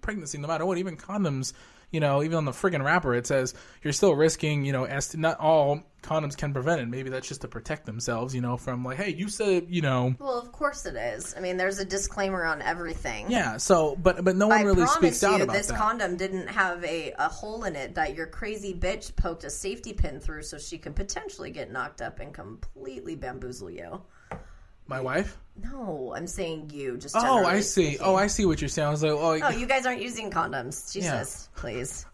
pregnancy no matter what. Even condoms, even on the friggin' wrapper, it says you're still risking, not all condoms can prevent it. Maybe that's just to protect themselves, from like, hey, you said, Well, of course it is. I mean, there's a disclaimer on everything. Yeah, so, but no one really speaks out about that. This condom didn't have a hole in it that your crazy bitch poked a safety pin through so she could potentially get knocked up and completely bamboozle you. My wife? No, I'm saying you. Just I see. speaking. Oh, I see what you're saying. I was like, oh, you guys aren't using condoms. Jesus, please.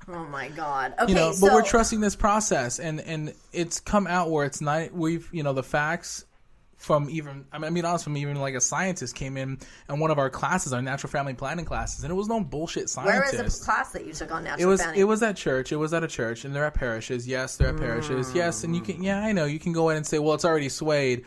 Oh my God. Okay, but we're trusting this process, and it's come out where it's not. We've the facts from even. I mean, honest, from even like a scientist came in one of our classes, our natural family planning classes, and it was no bullshit scientist. Where was the class that you took on natural family? It was at church. It was at a church, and they're at parishes. Yes, they're at parishes. Yes, and you can. Yeah, I know. You can go in and say, well, it's already swayed.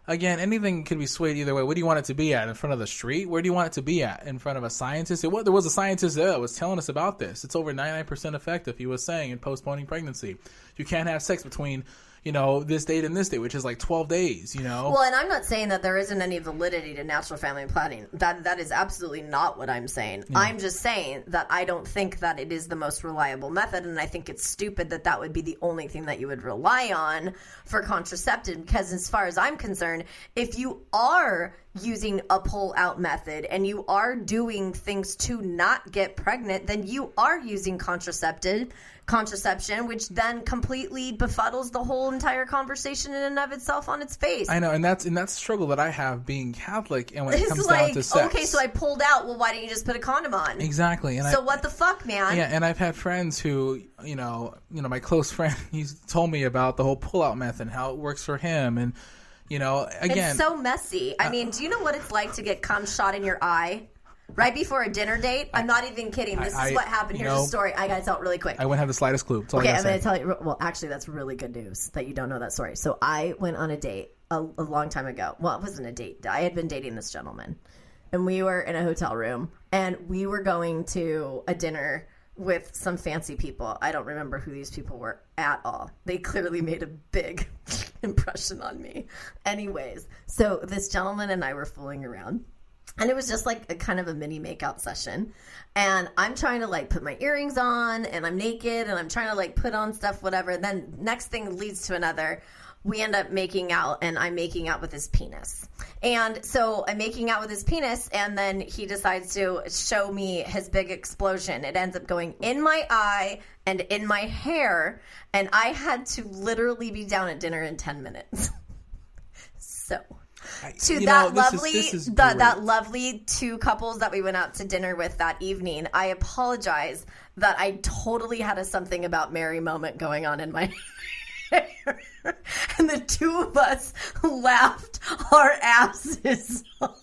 Again, anything could be swayed either way. What do you want it to be at? In front of the street? Where do you want it to be at? In front of a scientist? There was a scientist there that was telling us about this. It's over 99% effective, he was saying, in postponing pregnancy. You can't have sex between, this date and this date, which is like 12 days, Well, and I'm not saying that there isn't any validity to natural family planning. That is absolutely not what I'm saying. Yeah. I'm just saying that I don't think that it is the most reliable method, and I think it's stupid that would be the only thing that you would rely on for contraceptive, because as far as I'm concerned, if you are using a pull-out method and you are doing things to not get pregnant, then you are using contraception, which then completely befuddles the whole entire conversation in and of itself on its face. I know, and that's the struggle that I have being Catholic, and when it comes down to sex. Okay, so I pulled out. Well, why didn't you just put a condom on? Exactly. And what the fuck, man? Yeah, and I've had friends who, my close friend, he's told me about the whole pull-out method and how it works for him, and again, it's so messy. I mean, do you know what it's like to get cum shot in your eye right before a dinner date? I'm not even kidding. This is what happened. Here's the story. I gotta tell it really quick. I wouldn't have the slightest clue. Okay, I'm gonna tell you. Well, actually, that's really good news that you don't know that story. So I went on a date a long time ago. Well, it wasn't a date. I had been dating this gentleman, and we were in a hotel room, and we were going to a dinner with some fancy people. I don't remember who these people were at all. They clearly made a big impression on me. Anyways, so this gentleman and I were fooling around. And it was just like a kind of a mini makeout session. And I'm trying to like put my earrings on, and I'm naked, and I'm trying to like put on stuff, whatever. And then next thing leads to another. We end up making out, and I'm making out with his penis. And so I'm making out with his penis, and then he decides to show me his big explosion. It ends up going in my eye and in my hair, and I had to literally be down at dinner in 10 minutes. So that lovely two couples that we went out to dinner with that evening, I apologize that I totally had a something about Mary moment going on in my hair. And the two of us laughed our asses off.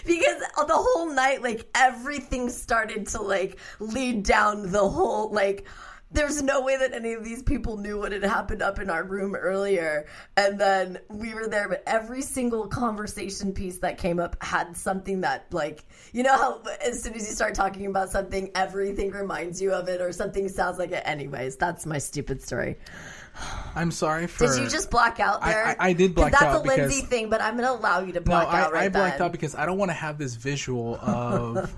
Because the whole night, like, everything started to, like, lead down the whole, like, there's no way that any of these people knew what had happened up in our room earlier. And then we were there, but every single conversation piece that came up had something that, like, you know how as soon as you start talking about something, everything reminds you of it or something sounds like it. Anyways, that's my stupid story. I'm sorry for... Did you just black out there? I did black out because... That's a Lyndsay thing, but I'm going to allow you to black out right I blacked then. out because I don't want to have this visual of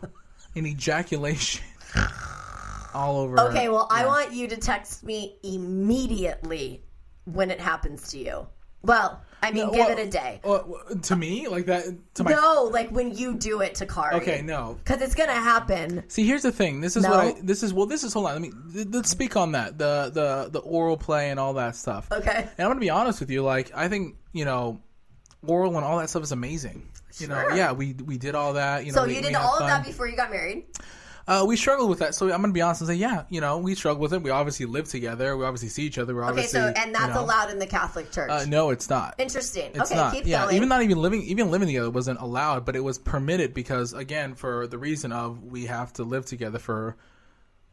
an ejaculation all over... Okay, well, I want you to text me immediately when it happens to you. Well, I mean, give it a day. To me? Like that? No, like when you do it to Kari. Okay, no. Because it's going to happen. See, here's the thing. Hold on. Let's speak on that. The oral play and all that stuff. Okay. And I'm going to be honest with you. Like, I think, oral and all that stuff is amazing. Sure. Yeah, we did all that. So you did all of that before you got married? We struggled with that, so I'm going to be honest and say, yeah, we struggled with it. We obviously live together. We obviously see each other. And that's allowed in the Catholic Church? No, it's not. Interesting. It's not. Keep going. Even living together wasn't allowed, but it was permitted because, again, for the reason of we have to live together for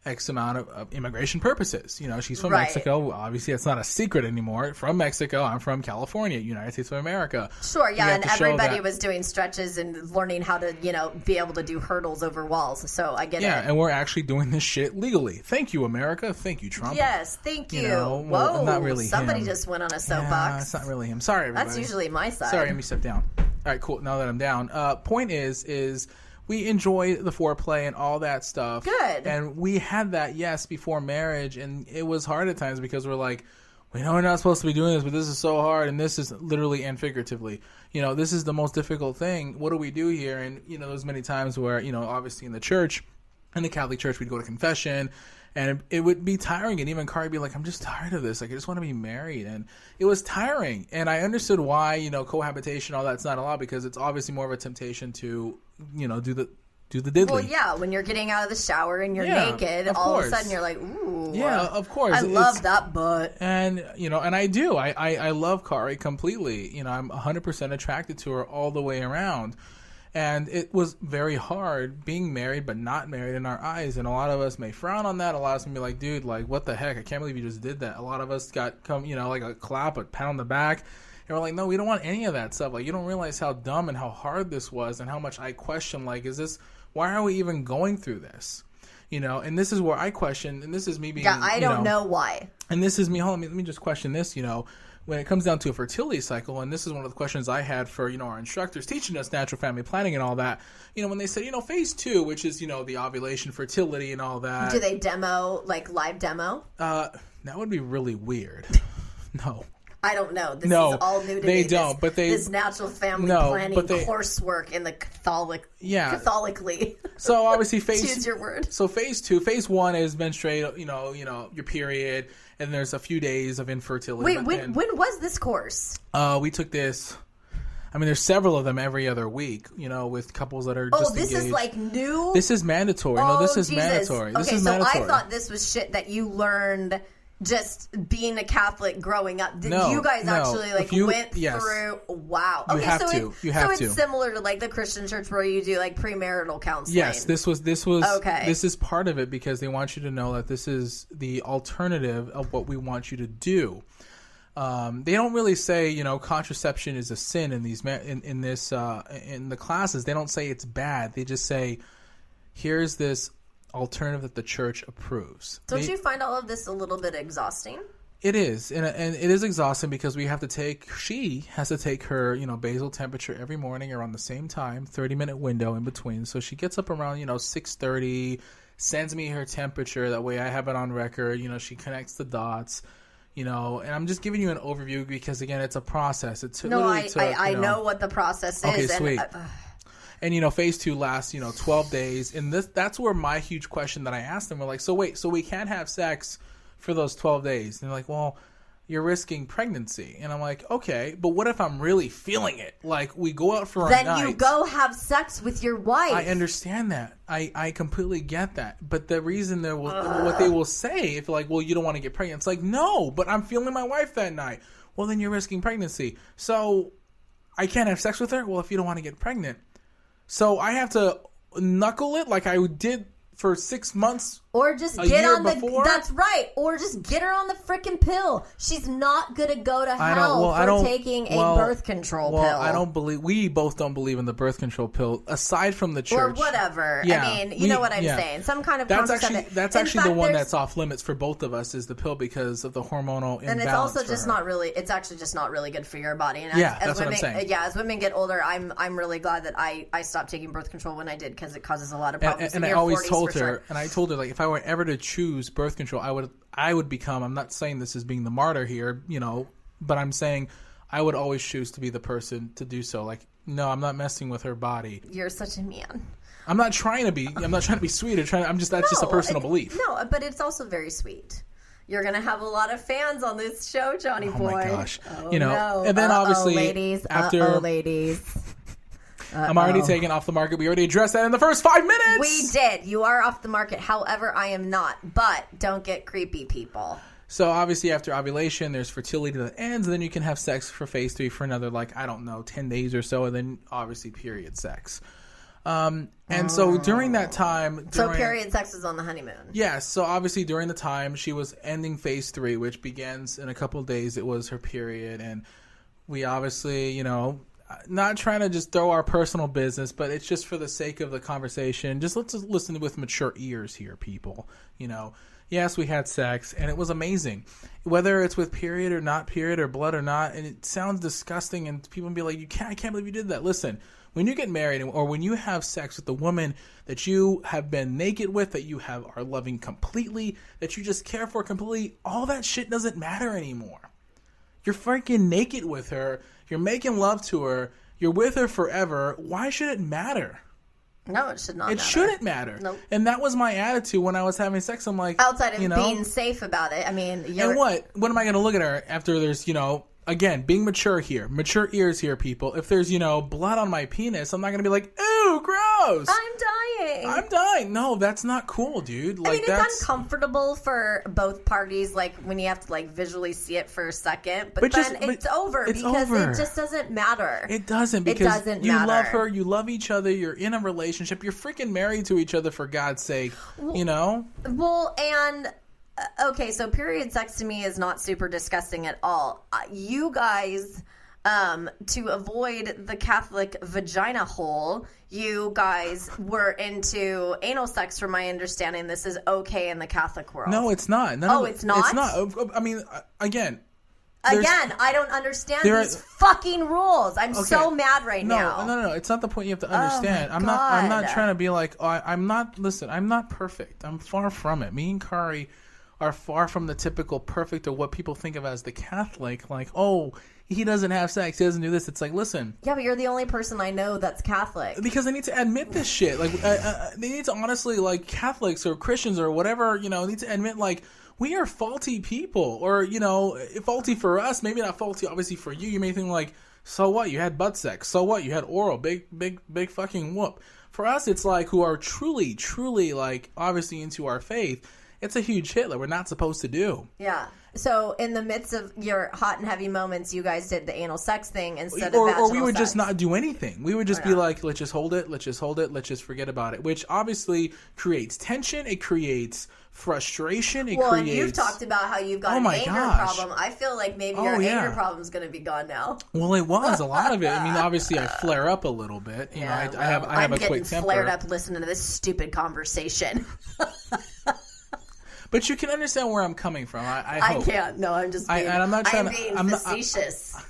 X amount of immigration purposes. She's from Mexico. Obviously, that's not a secret anymore. From Mexico, I'm from California, United States of America. Sure, yeah, and everybody was doing stretches and learning how to, be able to do hurdles over walls. So I get it. Yeah, and we're actually doing this shit legally. Thank you, America. Thank you, Trump. Yes, thank you. Whoa, not really somebody him. Just went on a soapbox. Yeah, it's not really him. Sorry, everybody. That's usually my side. Sorry, let me step down. All right, cool. Now that I'm down. Point is we enjoyed the foreplay and all that stuff. Good. And we had that, yes, before marriage, and it was hard at times because we're like, we know we're not supposed to be doing this, but this is so hard, and this is literally and figuratively. This is the most difficult thing. What do we do here? And, there's many times where, obviously in the church, in the Catholic Church, we'd go to confession, and it would be tiring, and even Kari would be like, I'm just tired of this. Like, I just want to be married. And it was tiring. And I understood why, cohabitation, all that's not allowed, because it's obviously more of a temptation to, do the diddly. Well, yeah, when you're getting out of the shower and you're naked, all of a sudden you're like, ooh. Yeah, of course. I love that butt. And, and I do. I love Kari completely. I'm 100% attracted to her all the way around. And it was very hard being married but not married in our eyes. And a lot of us may frown on that. A lot of us may be like, dude, like, what the heck? I can't believe you just did that. A lot of us got, like a clap, a pat on the back. And we're like, no, we don't want any of that stuff. Like, you don't realize how dumb and how hard this was and how much I question, like, why are we even going through this? And this is where I question, and this is me being, yeah, I don't know why. And this is me, hold on, let me just question this, when it comes down to a fertility cycle, and this is one of the questions I had for, our instructors teaching us natural family planning and all that, when they said, phase 2, which is, the ovulation, fertility and all that. Do they demo, like live demo? That would be really weird. No. I don't know. This is all new to me. They don't, but this natural family planning coursework in the Catholically. So obviously choose your word. So phase 2, phase 1 is menstruate, your period, and there's a few days of infertility. Wait, when was this course? We took this. I mean, there's several of them every other week, with couples that are just engaged. Is like new? This is mandatory. No, this is mandatory. Okay, I thought this was shit that you learned just being a Catholic growing up. Did you guys actually went through? Wow. Okay, you have to. It's similar to like the Christian church where you do like premarital counseling. Yes, this was okay. This is part of it because they want you to know that this is the alternative of what we want you to do. They don't really say, contraception is a sin in these in the classes. They don't say it's bad. They just say, here's this alternative that the church approves. Don't you find all of this a little bit exhausting? It is, and it is exhausting because she has to take her, basal temperature every morning around the same time, 30-minute window in between. So she gets up around, 6:30, sends me her temperature. That way I have it on record. She connects the dots. And I'm just giving you an overview because, again, it's a process. I know what the process is. Okay, sweet. And, phase 2 lasts, 12 days. And that's where my huge question that I asked them, we're like, so we can't have sex for those 12 days. And they're like, well, you're risking pregnancy. And I'm like, okay, but what if I'm really feeling it? Like, we go out for a night. Then you go have sex with your wife. I understand that. I completely get that. But the reason what they will say, if like, well, you don't want to get pregnant. It's like, no, but I'm feeling my wife that night. Well, then you're risking pregnancy. So I can't have sex with her? Well, if you don't want to get pregnant. So I have to knuckle it like I did for 6 months. Or just get on the. That's right. Or just get her on the freaking pill. She's not gonna go to hell for taking a birth control pill. We both don't believe in the birth control pill. Aside from the church or whatever. Yeah, I mean, you know what I'm saying. Some kind of that's actually the one that's off limits for both of us is the pill because of the hormonal imbalance. And it's also just not really. It's actually just not really good for your body. And that's what I'm saying. Yeah, as women get older, I'm really glad that I stopped taking birth control when I did because it causes a lot of problems. And I always told her, like if I were ever to choose birth control, I would become. I'm not saying this as being the martyr here, but I'm saying I would always choose to be the person to do so. Like, no, I'm not messing with her body. You're such a man. I'm not trying to be sweet. That's just a personal belief. No, but it's also very sweet. You're gonna have a lot of fans on this show, Johnny boy. Oh my gosh, no. And then obviously ladies, ladies. I'm already taken off the market. We already addressed that in the first 5 minutes. We did. You are off the market. However, I am not. But don't get creepy, people. So obviously after ovulation, there's fertility that ends. And then you can have sex for phase 3 for another, 10 days or so. And then obviously period sex. And so during that time... So period sex is on the honeymoon. Yes. So obviously during the time, she was ending phase 3, which begins in a couple of days. It was her period. And we obviously, not trying to just throw our personal business, but it's just for the sake of the conversation. Just let's listen with mature ears here, people. Yes, we had sex, and it was amazing. Whether it's with period or not period or blood or not, and it sounds disgusting, and people be like, I can't believe you did that. Listen, when you get married or when you have sex with a woman that you have been naked with, that you are loving completely, that you just care for completely, all that shit doesn't matter anymore. You're freaking naked with her. You're making love to her. You're with her forever. Why should it matter? No, it should not matter. It shouldn't matter. Nope. And that was my attitude when I was having sex. I'm like, outside of being safe about it. I mean, and what am I going to look at her after there's, again, being mature here, mature ears here, people. If there's, blood on my penis, I'm not going to be like, ew, gross. I'm dying. No, that's not cool, dude. Like, it's uncomfortable for both parties, like, when you have to, like, visually see it for a second. But then it's over because it just doesn't matter. It doesn't because you love her, you love each other, you're in a relationship, you're freaking married to each other, for God's sake, Well, and... okay, so period sex to me is not super disgusting at all. You guys, to avoid the Catholic vagina hole, you guys were into anal sex. From my understanding, this is okay in the Catholic world. No, it's not. It's not? It's not. I mean, again, I don't understand these fucking rules. I'm so mad now. No. It's not the point you have to understand. I'm not trying to be like, I'm not perfect. I'm far from it. Me and Kari are far from the typical perfect or what people think of as the Catholic. Like, oh, he doesn't have sex, he doesn't do this. It's like, listen. Yeah, but you're the only person I know that's Catholic. Because they need to admit this shit. Like, they need to honestly, like, Catholics or Christians or whatever, need to admit, like, we are faulty people. Or, faulty for us, maybe not faulty, obviously, for you. You may think, like, so what? You had butt sex. So what? You had oral. Big fucking whoop. For us, it's like, who are truly, truly, like, obviously into our faith, it's a huge hit that we're not supposed to do. Yeah. So in the midst of your hot and heavy moments, you guys did the anal sex thing instead of vaginal or we would sex. just not do anything. We would just be like, let's just hold it, let's just forget about it. Which obviously creates tension. It creates frustration. And you've talked about how you've got an anger problem. I feel like maybe your anger problem is going to be gone now. Well, it was a lot of it. I mean, obviously, I flare up a little bit. I have a quick temper. I'm getting flared up listening to this stupid conversation. But you can understand where I'm coming from. I hope. I can't. No, I'm just being, I'm being facetious.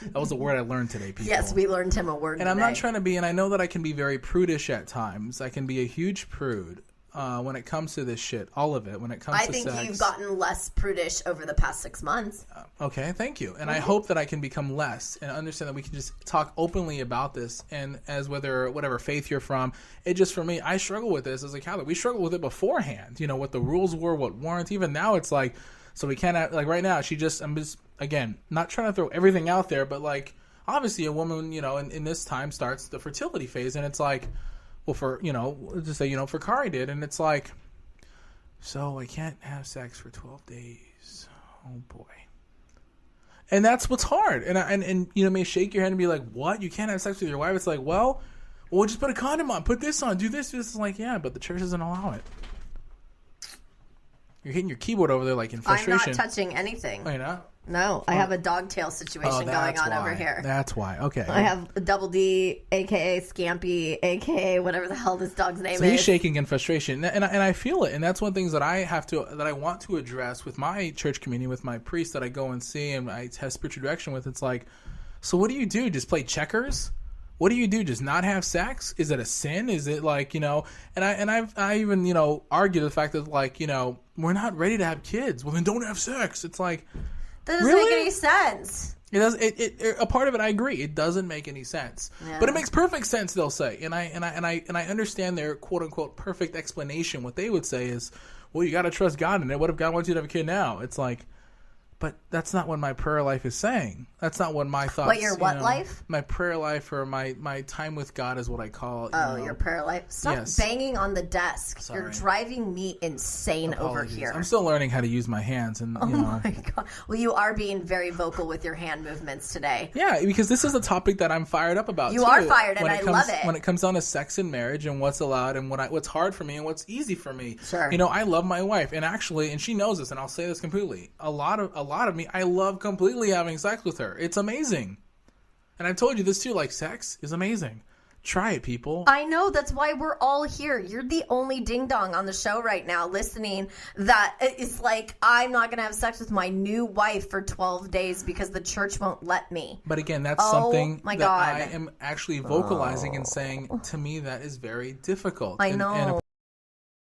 That was a word I learned today, people. Yes, we learned him a word today. I'm not trying to be, and I know that I can be very prudish at times. I can be a huge prude when it comes to this shit. All of it. When it comes to sex. I think you've gotten less prudish over the past 6 months. Okay, thank you. And I hope that I can become less and understand that we can just talk openly about this. And as whatever faith you're from, it just, for me, I struggle with this as a Catholic. We struggled with it beforehand. What the rules were, what weren't. Even now, it's like, so we can't, like right now, I'm just, again, not trying to throw everything out there, but like, obviously a woman, in this time starts the fertility phase. And it's like, well, for, just say, for Kari did. And it's like, so I can't have sex for 12 days. Oh, boy. And that's what's hard. And may shake your head and be like, what? You can't have sex with your wife? It's like, well, just put a condom on. Put this on. Do this. This is like, yeah, but the church doesn't allow it. You're hitting your keyboard over there like in frustration. I'm not touching anything. Oh, you're not? No, I have a dogtail situation going on over here. That's why. Okay. I have a Double D, a.k.a. Scampy, a.k.a. whatever the hell this dog's name is. So he's shaking in frustration. And I feel it. And that's one of the things that I want to address with my church community, with my priest that I go and see and I have spiritual direction with. It's like, so what do you do? Just play checkers? What do you do? Just not have sex? Is it a sin? Is it like, and I even, argue the fact that like, we're not ready to have kids. Well, then don't have sex. It's like, that doesn't make any sense. It does. A part of it, I agree. It doesn't make any sense, but it makes perfect sense. They'll say, and I understand their quote unquote perfect explanation. What they would say is, well, you got to trust God in it. What if God wants you to have a kid now? It's like, but that's not what my prayer life is saying. That's not what my thoughts. What your life? My prayer life or my time with God is what I call it. Your prayer life. Stop banging on the desk. Sorry. You're driving me insane over here. I'm still learning how to use my hands, and my God. Well, you are being very vocal with your hand movements today. Yeah, because this is a topic that I'm fired up about. You are fired, and I love it. When it comes down to sex and marriage and what's allowed and what's hard for me and what's easy for me. Sure. I love my wife, and she knows this, and I'll say this completely. A lot of me, I love completely having sex with her. It's amazing. And I've told you this too, like sex is amazing. Try it, people. I know. That's why we're all here. You're the only ding dong on the show right now listening that is like, I'm not going to have sex with my new wife for 12 days because the church won't let me. But again, that's something my that God. I am actually vocalizing and saying, to me, that is very difficult. I know. And